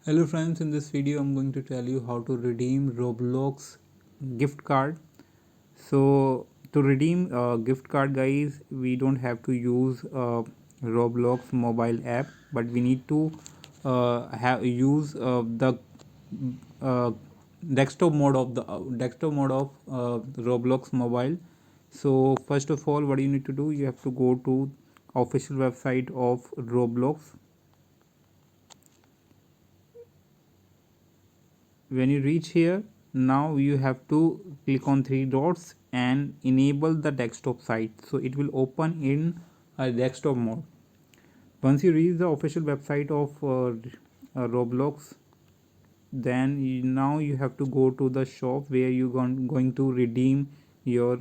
Hello friends, in this video I'm going to tell you how to redeem Roblox gift card. So to redeem a gift card guys, we don't have to use a Roblox mobile app, but we need to use the uh, desktop mode of Roblox mobile. So first of all, what you need to do, you have to go to official website of Roblox. When you reach here, now you have to click on three dots and enable the desktop site, so it will open in a desktop mode. Once you reach the official website of Roblox, then now you have to go to the shop where you going to redeem your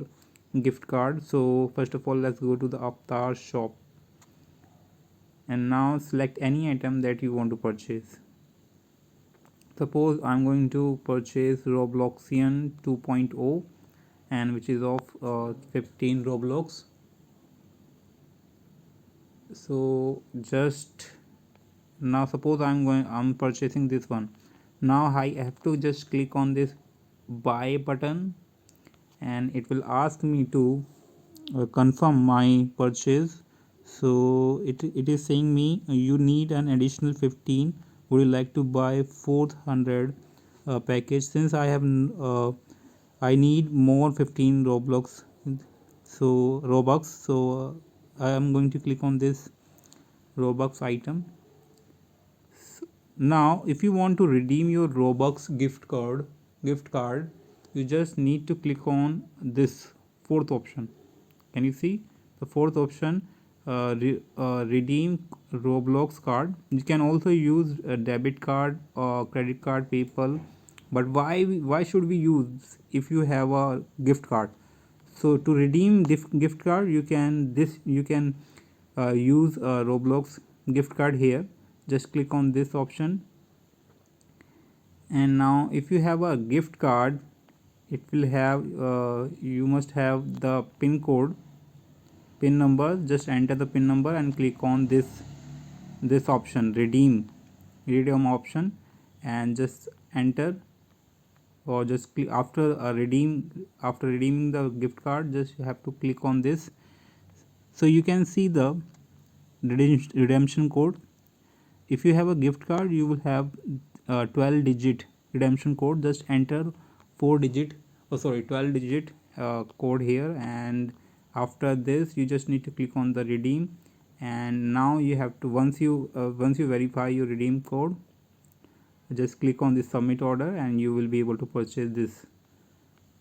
gift card. So first of all, let's go to the avatar shop and now select any item that you want to purchase. Suppose I'm going to purchase Robloxian 2.0 and which is of 15 Roblox. So just now suppose I'm purchasing this one. Now I have to just click on this buy button and it will ask me to confirm my purchase. So it is saying me you need an additional 15. Would you like to buy 400 package? Since I need more 15 Roblox, so Robux, so I am going to click on this Robux item. Now if you want to redeem your Robux gift card, you just need to click on this fourth option. Can you see the fourth option, redeem Roblox card? You can also use a debit card or credit card, PayPal, but why should we use if you have a gift card? So to redeem this gift card, you can use a Roblox gift card here. Just click on this option, and now if you have a gift card, it will have you must have the pin number. Just enter the pin number and click on this option, redeem option, and just enter, or just click after redeeming the gift card, just you have to click on this. So you can see the redemption code. If you have a gift card, you will have 12 digit redemption code. Just enter 12 digit code here, and after this you just need to click on the redeem. And now you have to, once you verify your redeem code, just click on this submit order and you will be able to purchase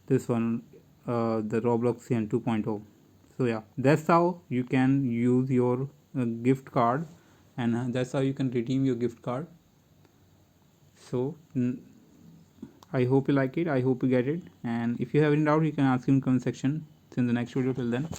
this one, the Robloxian 2.0. So yeah, that's how you can use your gift card, and that's how you can redeem your gift card. So I hope you like it, I hope you get it, and if you have any doubt you can ask in comment section. See you in the next video. Till then, bye.